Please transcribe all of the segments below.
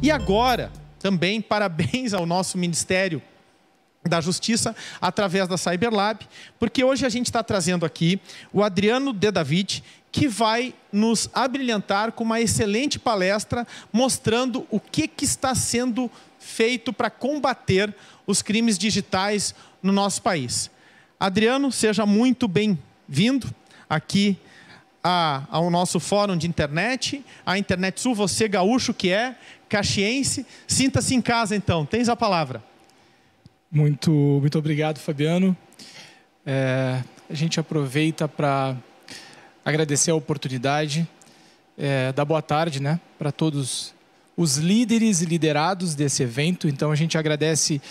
E agora, também, parabéns ao nosso Ministério da Justiça, através da Cyberlab, porque hoje a gente está trazendo aqui o Adriano De David, que vai nos abrilhantar com uma excelente palestra, mostrando o que está sendo feito para combater os crimes digitais no nosso país. Adriano, seja muito bem-vindo aqui ao nosso fórum de internet, a Internet Sul, você gaúcho que é, caxiense, sinta-se em casa então, tens a palavra. Muito obrigado, Fabiano. A gente aproveita para agradecer a oportunidade, dar boa tarde, né, para todos os líderes e liderados desse evento. Então a gente agradece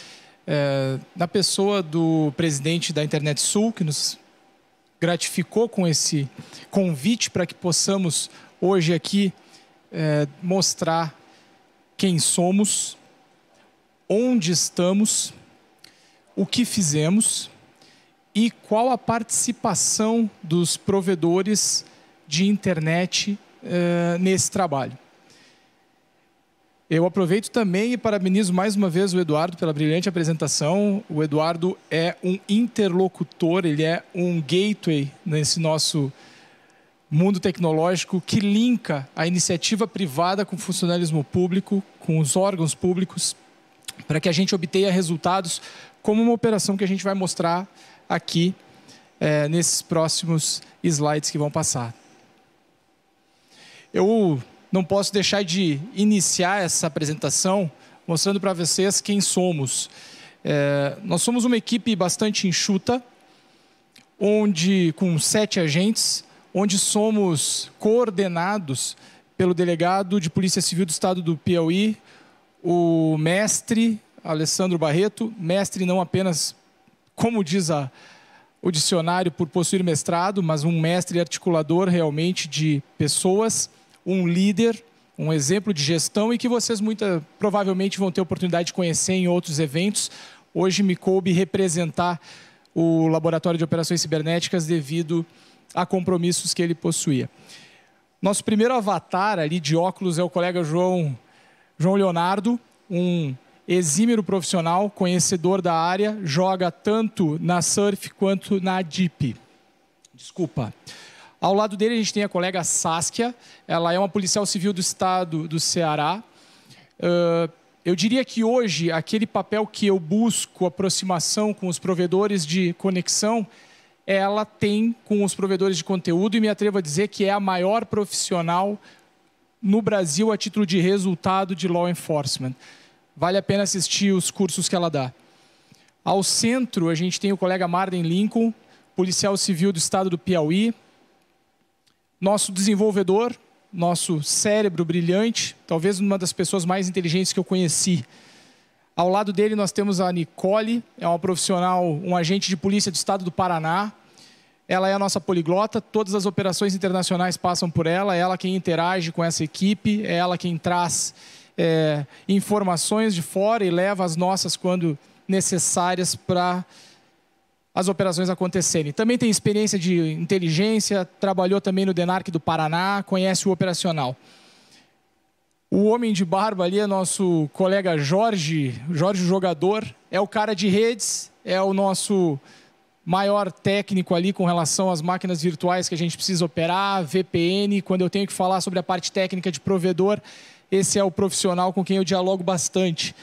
na pessoa do presidente da Internet Sul, que nos gratificou com esse convite para que possamos hoje aqui mostrar quem somos, onde estamos, o que fizemos e qual a participação dos provedores de internet nesse trabalho. Eu aproveito também e parabenizo mais uma vez o Eduardo pela brilhante apresentação. O Eduardo é um interlocutor, ele é um gateway nesse nosso mundo tecnológico que linka a iniciativa privada com o funcionalismo público, com os órgãos públicos, para que a gente obtenha resultados como uma operação que a gente vai mostrar aqui nesses próximos slides que vão passar. Eu não posso deixar de iniciar essa apresentação mostrando para vocês quem somos. Nós somos uma equipe bastante enxuta, com 7 agentes, onde somos coordenados pelo delegado de Polícia Civil do Estado do Piauí, o mestre Alessandro Barreto, mestre não apenas, como diz o dicionário, por possuir mestrado, mas um mestre articulador realmente de pessoas, um líder, um exemplo de gestão e que vocês provavelmente vão ter oportunidade de conhecer em outros eventos. Hoje me coube representar o Laboratório de Operações Cibernéticas devido a compromissos que ele possuía. Nosso primeiro avatar ali de óculos é o colega João Leonardo, um exímio profissional, conhecedor da área, joga tanto na Surf quanto na Deep. Desculpa. Ao lado dele a gente tem a colega Saskia, ela é uma policial civil do estado do Ceará. Eu diria que hoje aquele papel que eu busco, aproximação com os provedores de conexão, ela tem com os provedores de conteúdo e me atrevo a dizer que é a maior profissional no Brasil a título de resultado de law enforcement. Vale a pena assistir os cursos que ela dá. Ao centro, a gente tem o colega Marden Lincoln, policial civil do estado do Piauí. Nosso desenvolvedor, nosso cérebro brilhante, talvez uma das pessoas mais inteligentes que eu conheci. Ao lado dele nós temos a Nicole, é uma profissional, um agente de polícia do estado do Paraná. Ela é a nossa poliglota, todas as operações internacionais passam por ela, é ela quem interage com essa equipe, é ela quem traz informações de fora e leva as nossas quando necessárias para as operações acontecerem. Também tem experiência de inteligência, trabalhou também no DENARC do Paraná, conhece o operacional. O homem de barba ali é nosso colega Jorge Jogador, é o cara de redes, é o nosso maior técnico ali com relação às máquinas virtuais que a gente precisa operar, VPN, quando eu tenho que falar sobre a parte técnica de provedor, esse é o profissional com quem eu dialogo bastante.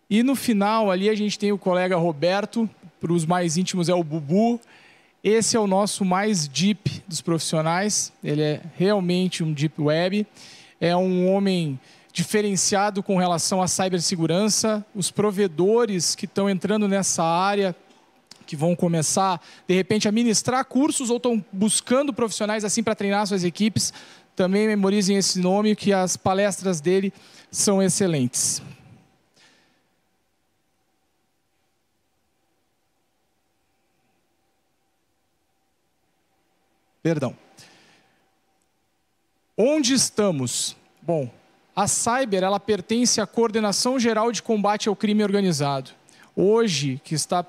E no final ali a gente tem o colega Roberto, para os mais íntimos é o Bubu. Esse é o nosso mais deep dos profissionais, ele é realmente um deep web, é um homem diferenciado com relação à cibersegurança. Os provedores que estão entrando nessa área, que vão começar, de repente, a ministrar cursos ou estão buscando profissionais assim para treinar suas equipes, também memorizem esse nome, que as palestras dele são excelentes. Perdão. Onde estamos? Bom, a Cyber ela pertence à Coordenação Geral de Combate ao Crime Organizado. Hoje, que está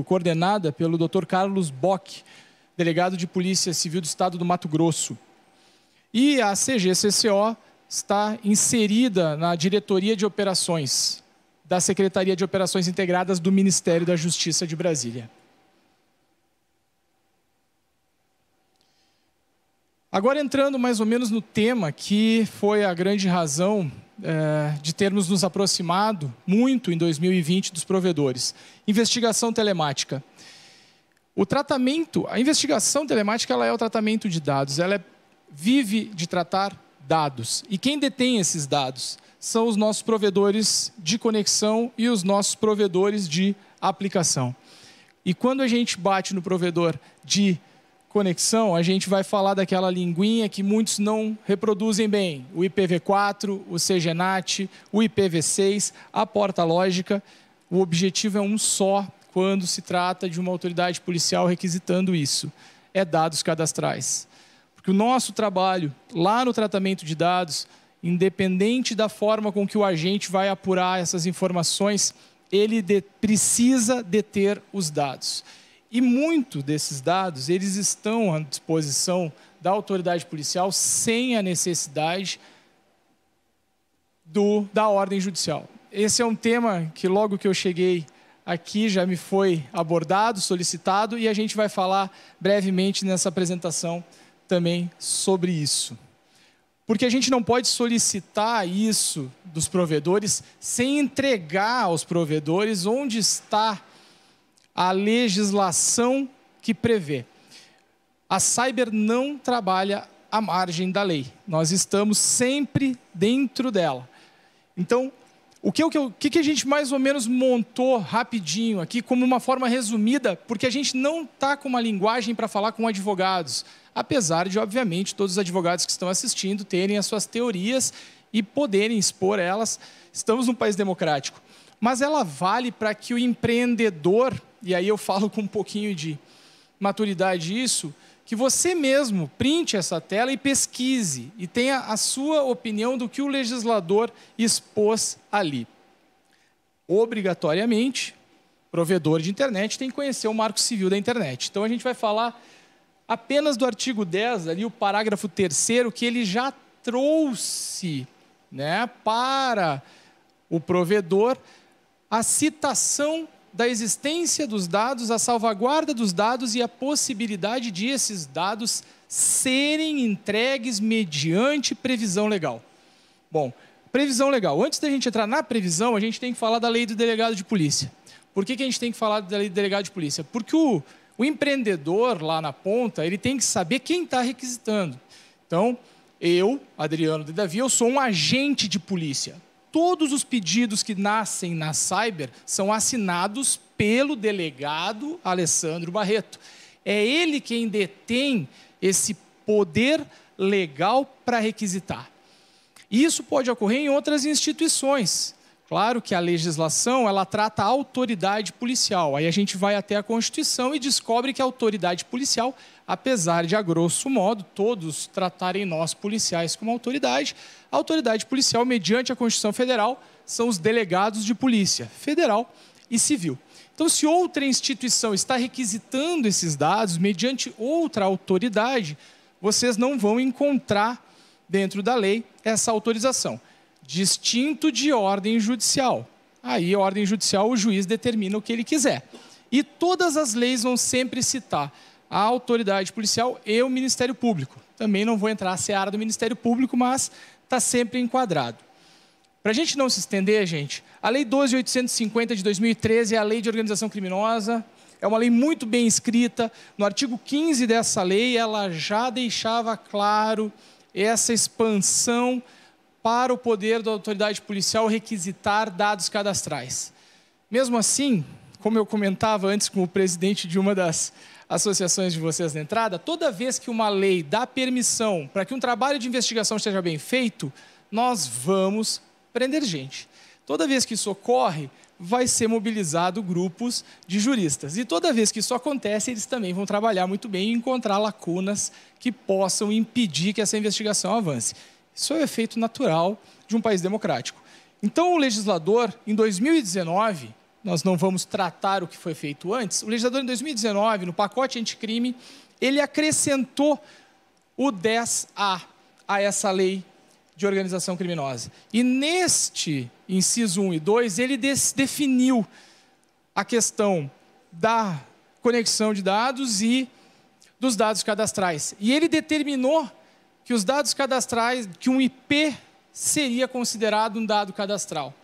coordenada pelo Dr. Carlos Bock, delegado de Polícia Civil do Estado do Mato Grosso. E a CGCCO está inserida na diretoria de operações da Secretaria de Operações Integradas do Ministério da Justiça de Brasília. Agora entrando mais ou menos no tema que foi a grande razão de termos nos aproximado muito em 2020 dos provedores. Investigação telemática. A investigação telemática ela é o tratamento de dados, ela vive de tratar dados. E quem detém esses dados são os nossos provedores de conexão e os nossos provedores de aplicação. E quando a gente bate no provedor de conexão, a gente vai falar daquela linguinha que muitos não reproduzem bem. O IPv4, o CGNAT, o IPv6, a porta lógica. O objetivo é um só quando se trata de uma autoridade policial requisitando isso. É dados cadastrais. Porque o nosso trabalho lá no tratamento de dados, independente da forma com que o agente vai apurar essas informações, ele precisa deter os dados. E muito desses dados, eles estão à disposição da autoridade policial sem a necessidade da ordem judicial. Esse é um tema que logo que eu cheguei aqui já me foi abordado, solicitado, e a gente vai falar brevemente nessa apresentação também sobre isso. Porque a gente não pode solicitar isso dos provedores sem entregar aos provedores onde está a legislação que prevê. A Cyber não trabalha à margem da lei. Nós estamos sempre dentro dela. Então, o que a gente mais ou menos montou rapidinho aqui, como uma forma resumida, porque a gente não está com uma linguagem para falar com advogados, apesar de, obviamente, todos os advogados que estão assistindo terem as suas teorias e poderem expor elas. Estamos num país democrático. Mas ela vale para que o empreendedor, e aí eu falo com um pouquinho de maturidade isso, que você mesmo printe essa tela e pesquise, e tenha a sua opinião do que o legislador expôs ali. Obrigatoriamente, provedor de internet tem que conhecer o Marco Civil da internet. Então a gente vai falar apenas do artigo 10, ali o parágrafo 3º, que ele já trouxe, né, para o provedor a citação da existência dos dados, a salvaguarda dos dados e a possibilidade de esses dados serem entregues mediante previsão legal. Bom, previsão legal. Antes da gente entrar na previsão, a gente tem que falar da lei do delegado de polícia. Por que a gente tem que falar da lei do delegado de polícia? Porque o empreendedor lá na ponta, ele tem que saber quem está requisitando. Então, eu, Adriano de Davi, eu sou um agente de polícia. Todos os pedidos que nascem na Cyber são assinados pelo delegado Alessandro Barreto. É ele quem detém esse poder legal para requisitar. Isso pode ocorrer em outras instituições. Claro que a legislação, ela trata a autoridade policial. Aí a gente vai até a Constituição e descobre que a autoridade policial, apesar de, a grosso modo, todos tratarem nós policiais como autoridade, a autoridade policial, mediante a Constituição Federal, são os delegados de polícia federal e civil. Então, se outra instituição está requisitando esses dados mediante outra autoridade, vocês não vão encontrar dentro da lei essa autorização. Distinto de ordem judicial. Aí, a ordem judicial, o juiz determina o que ele quiser. E todas as leis vão sempre citar a autoridade policial e o Ministério Público. Também não vou entrar na seara do Ministério Público, mas está sempre enquadrado. Para a gente não se estender, gente, a Lei 12.850 de 2013 é a Lei de Organização Criminosa, é uma lei muito bem escrita. No artigo 15 dessa lei, ela já deixava claro essa expansão para o poder da autoridade policial requisitar dados cadastrais. Mesmo assim, como eu comentava antes com o presidente de uma das associações de vocês na entrada, toda vez que uma lei dá permissão para que um trabalho de investigação esteja bem feito, nós vamos prender gente. Toda vez que isso ocorre, vai ser mobilizado grupos de juristas. E toda vez que isso acontece, eles também vão trabalhar muito bem e encontrar lacunas que possam impedir que essa investigação avance. Isso é o efeito natural de um país democrático. Então, o legislador, em 2019, nós não vamos tratar o que foi feito antes, o legislador, em 2019, no pacote anticrime, ele acrescentou o 10A a essa lei de organização criminosa. E neste inciso 1 e 2, ele definiu a questão da conexão de dados e dos dados cadastrais. E ele determinou que os dados cadastrais, que um IP seria considerado um dado cadastral.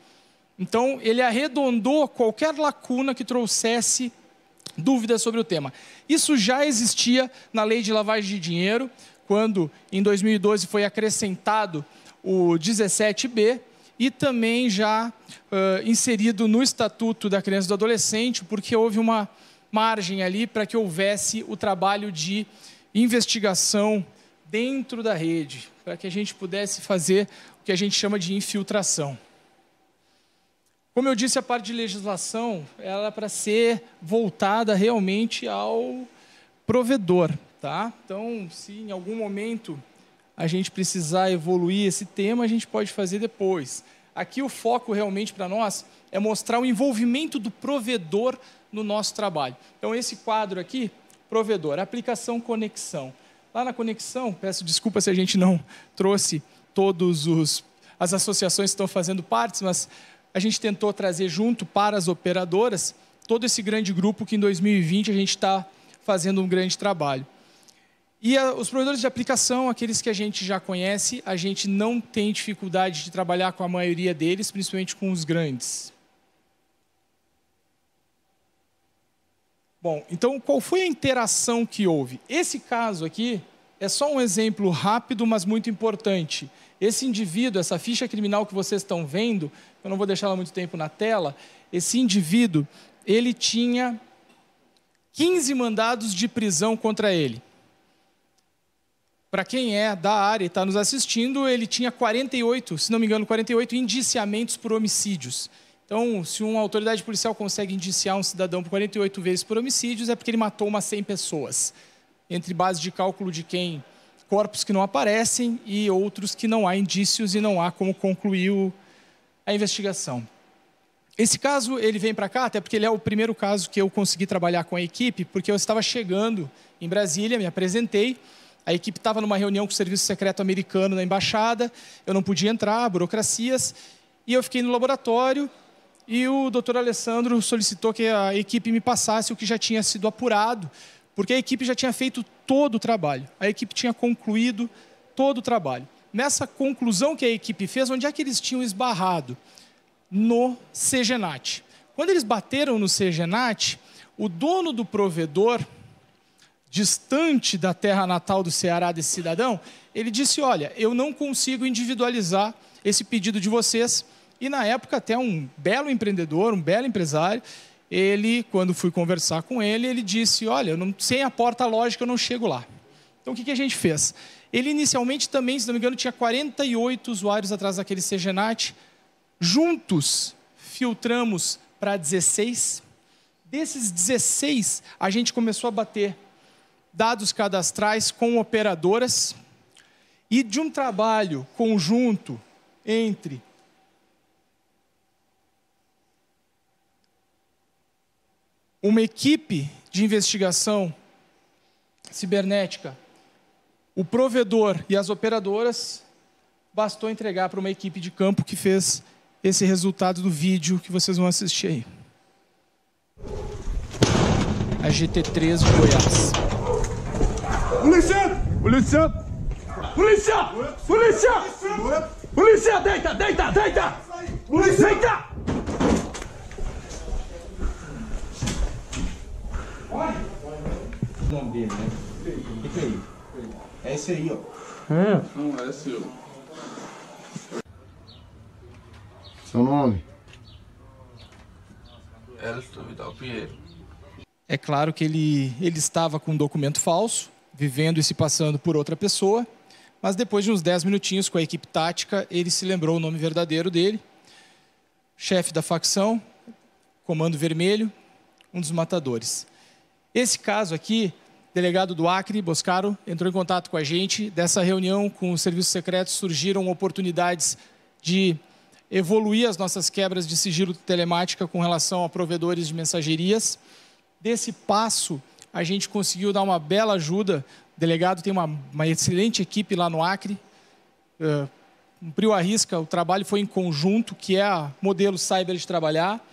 Então, ele arredondou qualquer lacuna que trouxesse dúvidas sobre o tema. Isso já existia na Lei de Lavagem de Dinheiro, quando, em 2012, foi acrescentado o 17B, e também já inserido no Estatuto da Criança e do Adolescente, porque houve uma margem ali para que houvesse o trabalho de investigação dentro da rede, para que a gente pudesse fazer o que a gente chama de infiltração. Como eu disse, a parte de legislação ela é para ser voltada realmente ao provedor. Tá? Então, se em algum momento a gente precisar evoluir esse tema, a gente pode fazer depois. Aqui o foco realmente para nós é mostrar o envolvimento do provedor no nosso trabalho. Então, esse quadro aqui, provedor, aplicação, conexão. Lá na conexão, peço desculpa se a gente não trouxe todas as associações que estão fazendo parte, mas a gente tentou trazer junto para as operadoras todo esse grande grupo que em 2020 a gente está fazendo um grande trabalho. E os provedores de aplicação, aqueles que a gente já conhece, a gente não tem dificuldade de trabalhar com a maioria deles, principalmente com os grandes. Bom, então qual foi a interação que houve? Esse caso aqui é só um exemplo rápido, mas muito importante. Esse indivíduo, essa ficha criminal que vocês estão vendo, eu não vou deixar ela muito tempo na tela, esse indivíduo, ele tinha 15 mandados de prisão contra ele. Para quem é da área e está nos assistindo, ele tinha 48, se não me engano, 48 indiciamentos por homicídios. Então, se uma autoridade policial consegue indiciar um cidadão por 48 vezes por homicídios, é porque ele matou umas 100 pessoas. Entre base de cálculo de quem, corpos que não aparecem e outros que não há indícios e não há como concluir a investigação. Esse caso, ele vem para cá, até porque ele é o primeiro caso que eu consegui trabalhar com a equipe, porque eu estava chegando em Brasília, me apresentei, a equipe estava numa reunião com o Serviço Secreto Americano na Embaixada, eu não podia entrar, burocracias, e eu fiquei no laboratório, e o doutor Alessandro solicitou que a equipe me passasse o que já tinha sido apurado, porque a equipe já tinha feito todo o trabalho, a equipe tinha concluído todo o trabalho. Nessa conclusão que a equipe fez, onde é que eles tinham esbarrado? No CGNAT. Quando eles bateram no CGNAT, o dono do provedor, distante da terra natal do Ceará desse cidadão, ele disse, olha, eu não consigo individualizar esse pedido de vocês. E na época até um belo empreendedor, um belo empresário, ele, quando fui conversar com ele, ele disse, olha, sem a porta lógica eu não chego lá. Então o que a gente fez? Ele inicialmente também, se não me engano, tinha 48 usuários atrás daquele CGNAT. Juntos, filtramos para 16. Desses 16, a gente começou a bater dados cadastrais com operadoras. E de um trabalho conjunto entre uma equipe de investigação cibernética, o provedor e as operadoras, bastou entregar para uma equipe de campo que fez esse resultado do vídeo que vocês vão assistir aí. A GT3 de Goiás. Polícia! Polícia! Polícia! Polícia! Polícia! Deita! Deita! Deita! Polícia! Deita! O nome dele, né? Esse aí. É esse aí, ó. Não, é seu. Seu nome? Elton Vidal Pinheiro. É claro que ele estava com um documento falso, vivendo e se passando por outra pessoa, mas depois de uns 10 minutinhos com a equipe tática, ele se lembrou o nome verdadeiro dele, chefe da facção, Comando Vermelho, um dos matadores. Esse caso aqui, delegado do Acre, Boscaro, entrou em contato com a gente. Dessa reunião com os serviços secretos surgiram oportunidades de evoluir as nossas quebras de sigilo telemática com relação a provedores de mensagerias. Desse passo, a gente conseguiu dar uma bela ajuda. O delegado tem uma excelente equipe lá no Acre, cumpriu à risca, o trabalho foi em conjunto, que é o modelo cyber de trabalhar,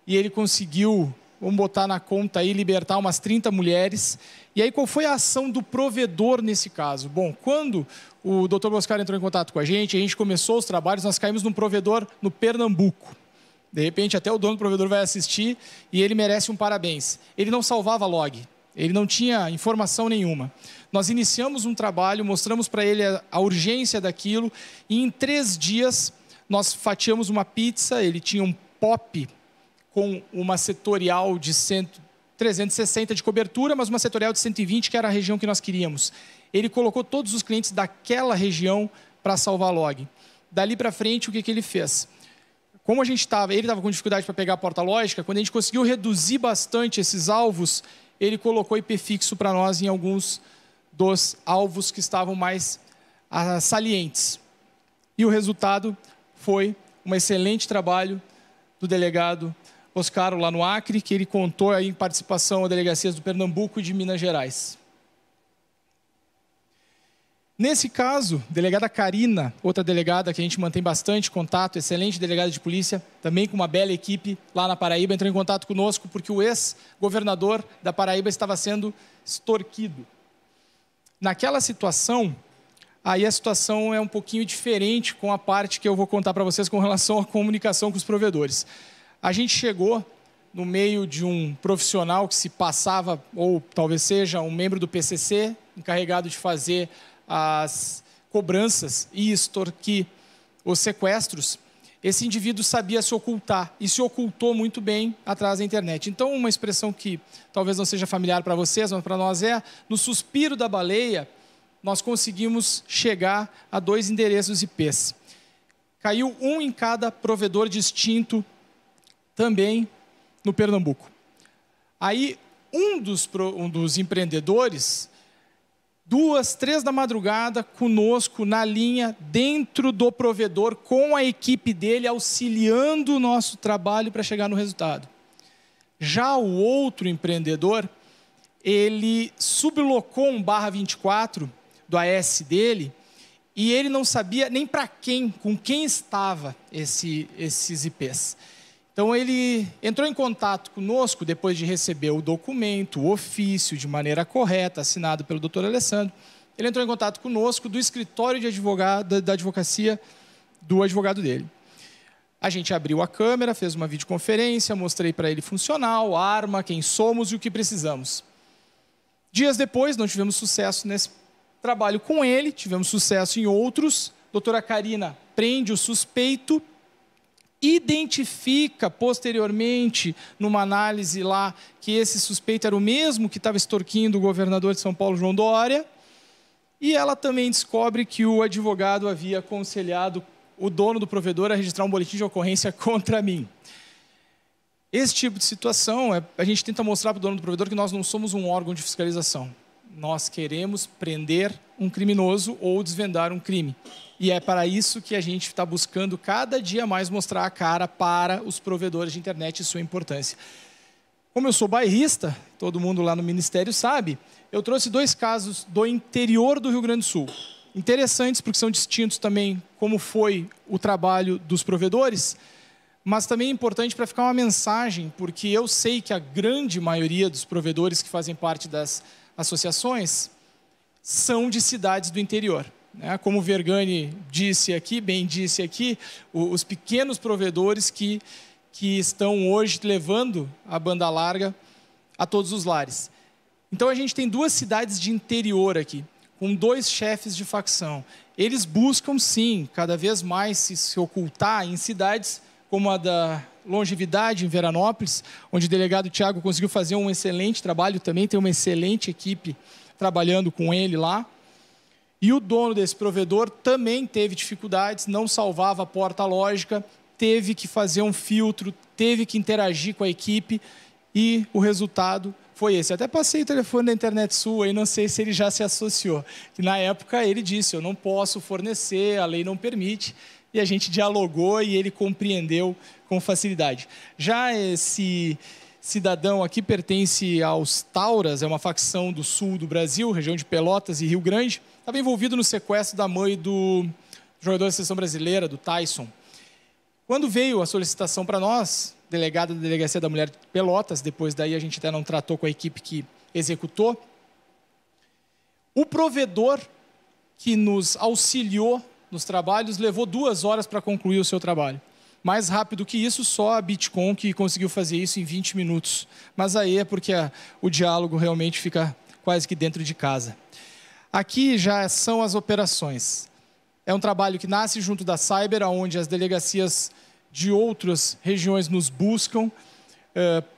e ele conseguiu, vamos botar na conta aí, libertar umas 30 mulheres. E aí, qual foi a ação do provedor nesse caso? Bom, quando o Dr. Boscar entrou em contato com a gente começou os trabalhos, nós caímos num provedor no Pernambuco. De repente, até o dono do provedor vai assistir e ele merece um parabéns. Ele não salvava log, ele não tinha informação nenhuma. Nós iniciamos um trabalho, mostramos para ele a urgência daquilo e em 3 dias nós fatiamos uma pizza, ele tinha um POP com uma setorial de 360 de cobertura, mas uma setorial de 120, que era a região que nós queríamos. Ele colocou todos os clientes daquela região para salvar log. Dali para frente, o que ele fez? Como ele estava com dificuldade para pegar a porta lógica, quando a gente conseguiu reduzir bastante esses alvos, ele colocou IP fixo para nós em alguns dos alvos que estavam mais salientes. E o resultado foi um excelente trabalho do delegado Oscar lá no Acre, que ele contou aí em participação a delegacias do Pernambuco e de Minas Gerais. Nesse caso, a delegada Karina, outra delegada que a gente mantém bastante contato, excelente delegada de polícia, também com uma bela equipe lá na Paraíba, entrou em contato conosco porque o ex-governador da Paraíba estava sendo extorquido. Naquela situação, aí a situação é um pouquinho diferente com a parte que eu vou contar para vocês com relação à comunicação com os provedores. A gente chegou no meio de um profissional que se passava, ou talvez seja um membro do PCC, encarregado de fazer as cobranças e extorquir os sequestros. Esse indivíduo sabia se ocultar e se ocultou muito bem atrás da internet. Então, uma expressão que talvez não seja familiar para vocês, mas para nós é: no suspiro da baleia, nós conseguimos chegar a 2 endereços IPs. Caiu um em cada provedor distinto, também no Pernambuco. Aí, um dos empreendedores, 2, 3 da madrugada, conosco na linha, dentro do provedor, com a equipe dele, auxiliando o nosso trabalho para chegar no resultado. Já o outro empreendedor, ele sublocou um /24 do AS dele, e ele não sabia nem para quem, com quem estava esses IPs. Então, ele entrou em contato conosco depois de receber o documento, o ofício, de maneira correta, assinado pelo Dr. Alessandro. Ele entrou em contato conosco do escritório de advogado, da advocacia do advogado dele. A gente abriu a câmera, fez uma videoconferência, mostrei para ele funcional, arma, quem somos e o que precisamos. Dias depois, não tivemos sucesso nesse trabalho com ele, tivemos sucesso em outros. Doutora Karina prende o suspeito, identifica posteriormente, numa análise lá, que esse suspeito era o mesmo que estava extorquindo o governador de São Paulo, João Dória, e ela também descobre que o advogado havia aconselhado o dono do provedor a registrar um boletim de ocorrência contra mim. Esse tipo de situação, a gente tenta mostrar para o dono do provedor que nós não somos um órgão de fiscalização. Nós queremos prender um criminoso ou desvendar um crime. E é para isso que a gente está buscando cada dia mais mostrar a cara para os provedores de internet e sua importância. Como eu sou bairrista, todo mundo lá no Ministério sabe, eu trouxe 2 casos do interior do Rio Grande do Sul. Interessantes porque são distintos também como foi o trabalho dos provedores, mas também é importante para ficar uma mensagem, porque eu sei que a grande maioria dos provedores que fazem parte das associações são de cidades do interior. Como o Vergani disse aqui, bem disse aqui, os pequenos provedores que estão hoje levando a banda larga a todos os lares. Então a gente tem 2 cidades de interior aqui, com 2 chefes de facção. Eles buscam sim, cada vez mais se ocultar em cidades como a da Longevidade, em Veranópolis, onde o delegado Tiago conseguiu fazer um excelente trabalho, também tem uma excelente equipe trabalhando com ele lá. E o dono desse provedor também teve dificuldades, não salvava a porta lógica, teve que fazer um filtro, teve que interagir com a equipe e o resultado foi esse. Até passei o telefone da Internet Sul, aí não sei se ele já se associou. Que na época ele disse, eu não posso fornecer, a lei não permite, e a gente dialogou e ele compreendeu com facilidade. Já esse cidadão aqui pertence aos Tauras, é uma facção do sul do Brasil, região de Pelotas e Rio Grande, estava envolvido no sequestro da mãe do jogador da seleção brasileira, do Tyson. Quando veio a solicitação para nós, delegado da Delegacia da Mulher de Pelotas, depois daí a gente até não tratou com a equipe que executou, o provedor que nos auxiliou nos trabalhos levou 2 horas para concluir o seu trabalho. Mais rápido que isso, só a Bitcom que conseguiu fazer isso em 20 minutos. Mas aí é porque o diálogo realmente fica quase que dentro de casa. Aqui já são as operações. É um trabalho que nasce junto da Cyber, onde as delegacias de outras regiões nos buscam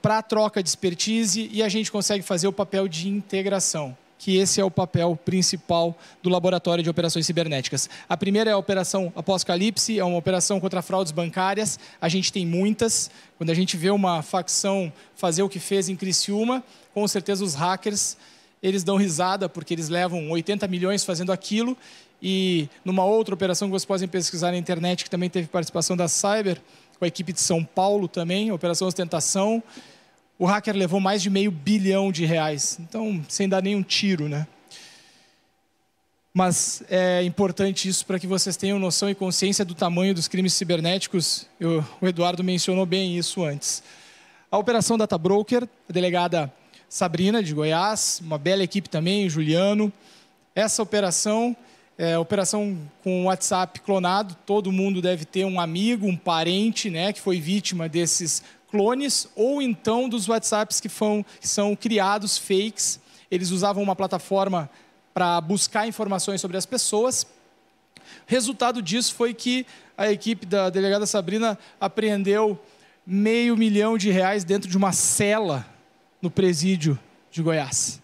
para a troca de expertise e a gente consegue fazer o papel de integração, que esse é o papel principal do Laboratório de Operações Cibernéticas. A primeira é a Operação Apocalipse, é uma operação contra fraudes bancárias. A gente tem muitas. Quando a gente vê uma facção fazer o que fez em Criciúma, com certeza os hackers, eles dão risada, porque eles levam 80 milhões fazendo aquilo. E numa outra operação que vocês podem pesquisar na internet, que também teve participação da Cyber, com a equipe de São Paulo também, Operação Ostentação, o hacker levou mais de R$500 bilhão. Então, sem dar nenhum tiro, né? Mas é importante isso para que vocês tenham noção e consciência do tamanho dos crimes cibernéticos. O Eduardo mencionou bem isso antes. A Operação Data Broker, a delegada Sabrina, de Goiás, uma bela equipe também, Juliano. Essa operação é operação com WhatsApp clonado. Todo mundo deve ter um amigo, um parente, né, que foi vítima desses clones, ou então dos WhatsApps que são criados, fakes. Eles usavam uma plataforma para buscar informações sobre as pessoas. Resultado disso foi que a equipe da delegada Sabrina apreendeu R$500 milhão dentro de uma cela no presídio de Goiás.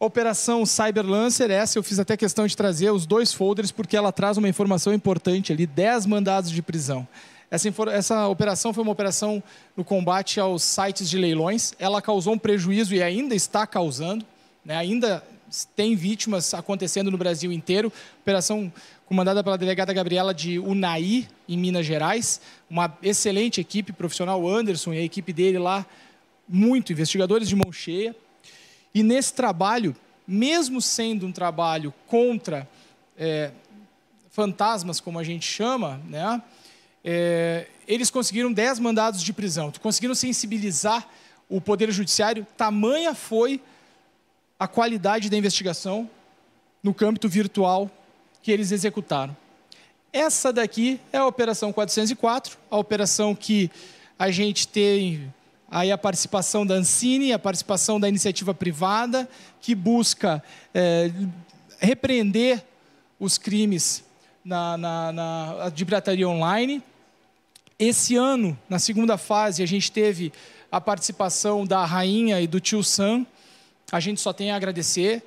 A Operação Cyberlancer, essa eu fiz até questão de trazer os 2 folders, porque ela traz uma informação importante ali, 10 mandados de prisão. Essa operação foi uma operação no combate aos sites de leilões. Ela causou um prejuízo e ainda está causando, né? Ainda tem vítimas acontecendo no Brasil inteiro. Operação comandada pela delegada Gabriela de Unai, em Minas Gerais. Uma excelente equipe profissional, o Anderson e a equipe dele lá, muito investigadores de mão cheia. E nesse trabalho, mesmo sendo um trabalho contra fantasmas, como a gente chama, né? Eles conseguiram 10 mandados de prisão. Conseguiram sensibilizar o Poder Judiciário. Tamanha foi a qualidade da investigação no câmbito virtual que eles executaram. Essa daqui é a Operação 404, a operação que a gente tem aí a participação da Ancine, a participação da iniciativa privada, que busca repreender os crimes de pirataria online. Esse ano, na segunda fase, a gente teve a participação da Rainha e do Tio Sam. A gente só tem a agradecer.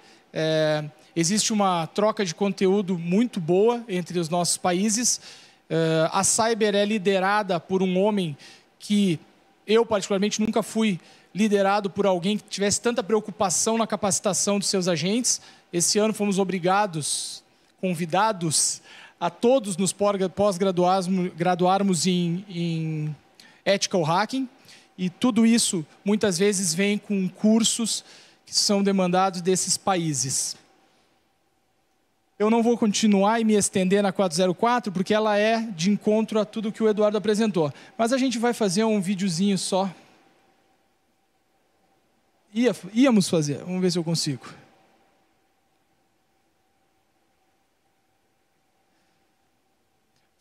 Existe uma troca de conteúdo muito boa entre os nossos países. A Cyber é liderada por um homem que eu, particularmente, nunca fui liderado por alguém que tivesse tanta preocupação na capacitação dos seus agentes. Esse ano fomos convidados a todos nos pós-graduarmos em Ethical Hacking. E tudo isso, muitas vezes, vem com cursos que são demandados desses países. Eu não vou continuar e me estender na 404, porque ela é de encontro a tudo que o Eduardo apresentou. Mas a gente vai fazer um videozinho só. Íamos fazer, vamos ver se eu consigo.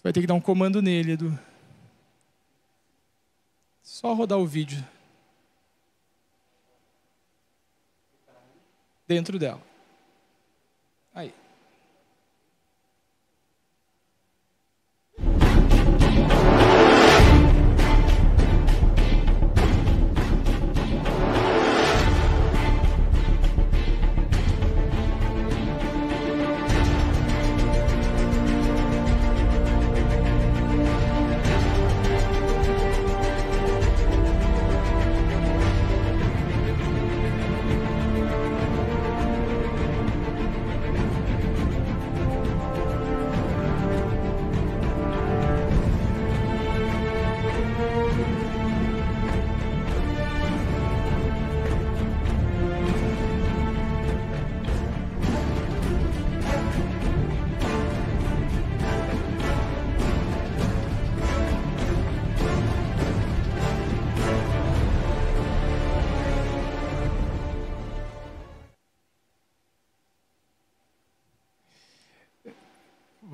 Vai ter que dar um comando nele, Edu. Só rodar o vídeo. Dentro dela. Aí.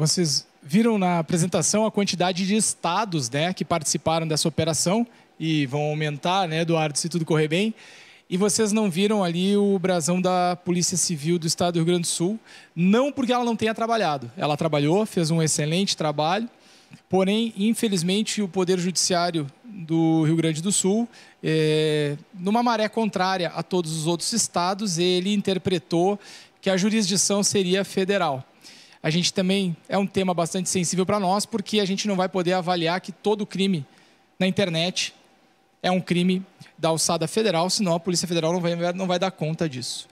Vocês viram na apresentação a quantidade de estados, né, que participaram dessa operação e vão aumentar, né, Eduardo, se tudo correr bem. E vocês não viram ali o brasão da Polícia Civil do Estado do Rio Grande do Sul, não porque ela não tenha trabalhado. Ela trabalhou, fez um excelente trabalho, porém, infelizmente, o Poder Judiciário do Rio Grande do Sul, numa maré contrária a todos os outros estados, ele interpretou que a jurisdição seria federal. A gente também é um tema bastante sensível para nós, porque a gente não vai poder avaliar que todo crime na internet é um crime da alçada federal, senão a Polícia Federal não vai dar conta disso.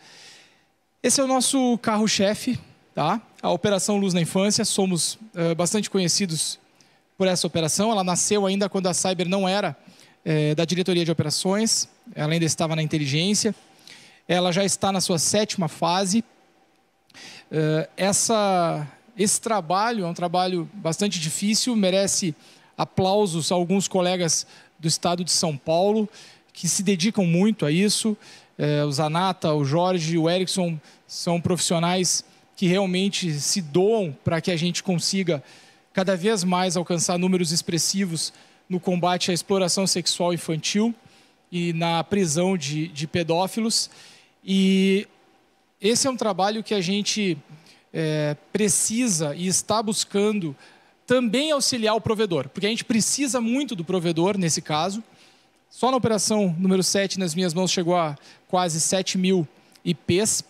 Esse é o nosso carro-chefe, tá? A Operação Luz na Infância. Somos bastante conhecidos por essa operação. Ela nasceu ainda quando a Cyber não era da Diretoria de Operações, ela ainda estava na inteligência. Ela já está na sua 7ª fase. Esse trabalho é um trabalho bastante difícil, merece aplausos a alguns colegas do estado de São Paulo, que se dedicam muito a isso. O Zanata, o Jorge, o Erickson são profissionais que realmente se doam para que a gente consiga cada vez mais alcançar números expressivos no combate à exploração sexual infantil e na prisão de pedófilos. E esse é um trabalho que a gente precisa e está buscando também auxiliar o provedor, porque a gente precisa muito do provedor nesse caso. Só na operação número 7, nas minhas mãos, chegou a quase 7.000 IPs,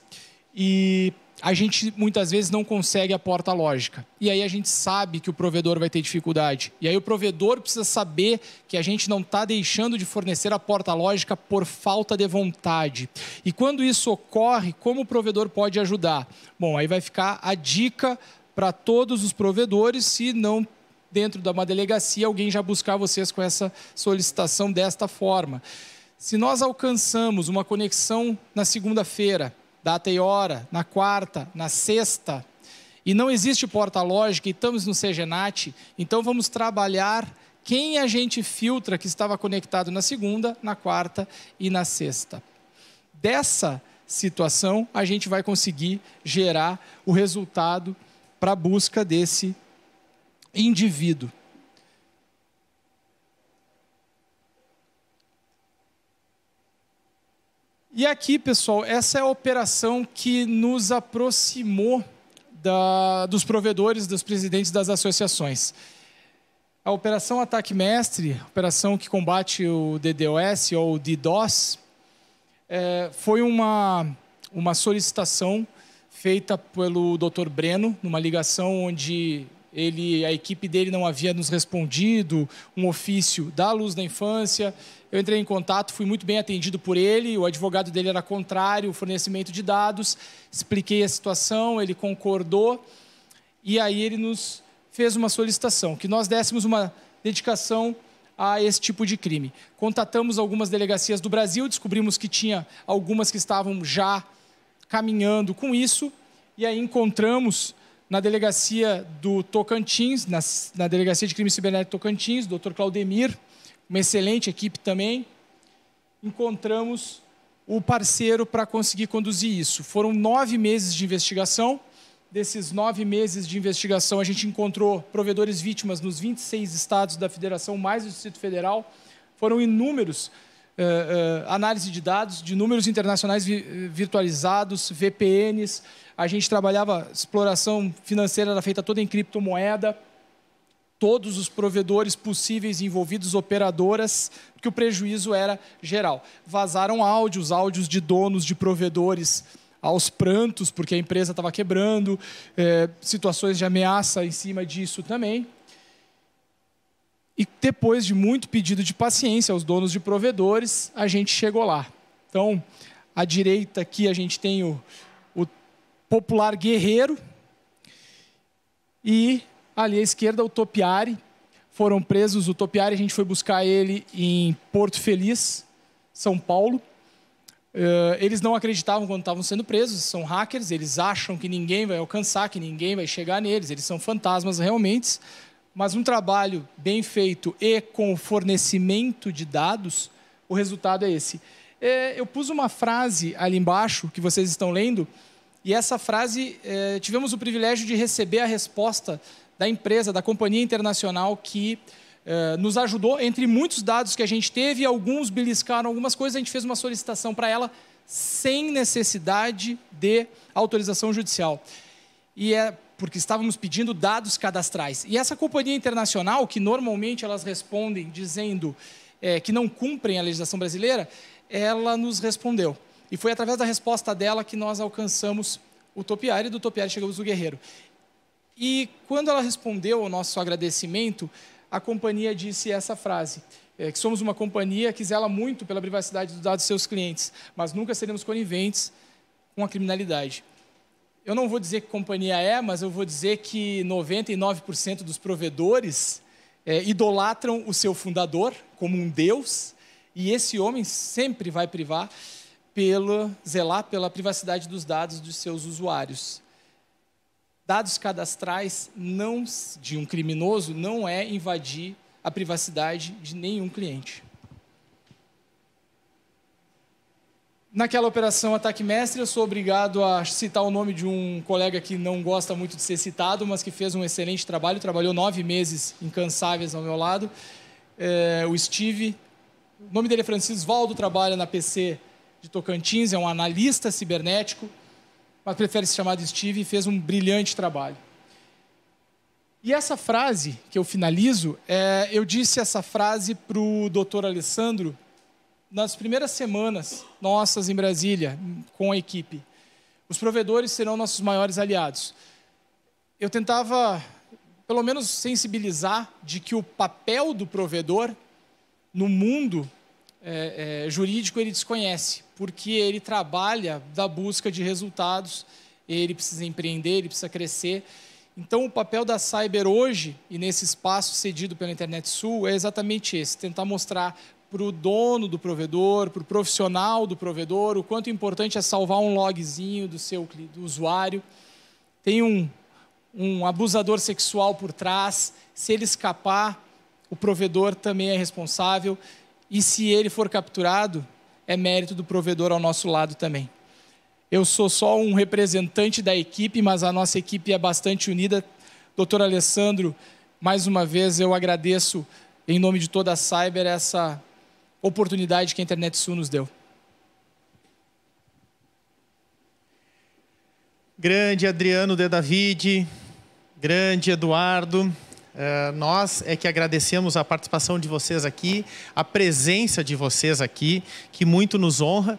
e a gente muitas vezes não consegue a porta lógica. E aí a gente sabe que o provedor vai ter dificuldade. E aí o provedor precisa saber que a gente não está deixando de fornecer a porta lógica por falta de vontade. E quando isso ocorre, como o provedor pode ajudar? Bom, aí vai ficar a dica para todos os provedores, se não dentro de uma delegacia alguém já buscar vocês com essa solicitação desta forma. Se nós alcançamos uma conexão na segunda-feira, data e hora, na quarta, na sexta, e não existe porta lógica e estamos no CGNAT, então vamos trabalhar quem a gente filtra que estava conectado na segunda, na quarta e na sexta. Dessa situação, a gente vai conseguir gerar o resultado para a busca desse indivíduo. E aqui, pessoal, essa é a operação que nos aproximou dos provedores, dos presidentes das associações. A Operação Ataque Mestre, operação que combate o DDoS ou DDoS, foi uma solicitação feita pelo Dr. Breno, numa ligação onde a equipe dele não havia nos respondido, um ofício da Luz da Infância. Eu entrei em contato, fui muito bem atendido por ele, o advogado dele era contrário ao fornecimento de dados, expliquei a situação, ele concordou, e aí ele nos fez uma solicitação, que nós dessemos uma dedicação a esse tipo de crime. Contatamos algumas delegacias do Brasil, descobrimos que tinha algumas que estavam já caminhando com isso, e aí encontramos na delegacia do Tocantins, na delegacia de crime cibernético Tocantins, Dr. Claudemir, uma excelente equipe também, encontramos o parceiro para conseguir conduzir isso. Foram 9 meses de investigação. Desses 9 meses de investigação, a gente encontrou provedores vítimas nos 26 estados da Federação, mais o Distrito Federal. Foram inúmeros análise de dados, de números internacionais virtualizados, VPNs. A gente trabalhava, exploração financeira era feita toda em criptomoeda. Todos os provedores possíveis envolvidos, operadoras, porque o prejuízo era geral. Vazaram áudios de donos de provedores aos prantos, porque a empresa estava quebrando, situações de ameaça em cima disso também. E depois de muito pedido de paciência aos donos de provedores, a gente chegou lá. Então, à direita aqui a gente tem o Popular Guerreiro e ali à esquerda o Topiari. Foram presos o Topiari, a gente foi buscar ele em Porto Feliz, São Paulo. Eles não acreditavam quando estavam sendo presos, são hackers, eles acham que ninguém vai alcançar, que ninguém vai chegar neles, eles são fantasmas realmente. Mas um trabalho bem feito e com fornecimento de dados, o resultado é esse. Eu pus uma frase ali embaixo, que vocês estão lendo, E essa frase, tivemos o privilégio de receber a resposta da empresa, da companhia internacional que nos ajudou, entre muitos dados que a gente teve, alguns beliscaram algumas coisas, a gente fez uma solicitação para ela sem necessidade de autorização judicial. E é porque estávamos pedindo dados cadastrais. E essa companhia internacional, que normalmente elas respondem dizendo que não cumprem a legislação brasileira, ela nos respondeu. E foi através da resposta dela que nós alcançamos o topiário, e do topiário chegamos no Guerreiro. E quando ela respondeu ao nosso agradecimento, a companhia disse essa frase, que somos uma companhia que zela muito pela privacidade dos dados de seus clientes, mas nunca seremos coniventes com a criminalidade. Eu não vou dizer que companhia é, mas eu vou dizer que 99% dos provedores idolatram o seu fundador como um deus, e esse homem sempre vai zelar pela privacidade dos dados dos seus usuários. Dados cadastrais de um criminoso não é invadir a privacidade de nenhum cliente. Naquela operação Ataque Mestre, eu sou obrigado a citar o nome de um colega que não gosta muito de ser citado, mas que fez um excelente trabalho, trabalhou 9 meses incansáveis ao meu lado, o Steve. O nome dele é Francisco Valdo, trabalha na PC de Tocantins, é um analista cibernético, mas prefere se chamar de Steve, e fez um brilhante trabalho. E essa frase, que eu finalizo, eu disse essa frase para o Dr. Alessandro nas primeiras semanas nossas em Brasília, com a equipe. Os provedores serão nossos maiores aliados. Eu tentava, pelo menos, sensibilizar de que o papel do provedor no mundo jurídico ele desconhece, porque ele trabalha da busca de resultados, ele precisa empreender, ele precisa crescer. Então, o papel da Cyber hoje, e nesse espaço cedido pela Internet Sul, é exatamente esse, tentar mostrar para o dono do provedor, para o profissional do provedor, o quanto importante é salvar um logzinho do usuário. Tem um abusador sexual por trás, se ele escapar, o provedor também é responsável, e se ele for capturado, é mérito do provedor ao nosso lado também. Eu sou só um representante da equipe, mas a nossa equipe é bastante unida. Doutor Alessandro, mais uma vez eu agradeço, em nome de toda a Cyber, essa oportunidade que a Internet Sul nos deu. Grande Adriano de David, grande Eduardo, nós é que agradecemos a participação de vocês aqui, a presença de vocês aqui, que muito nos honra.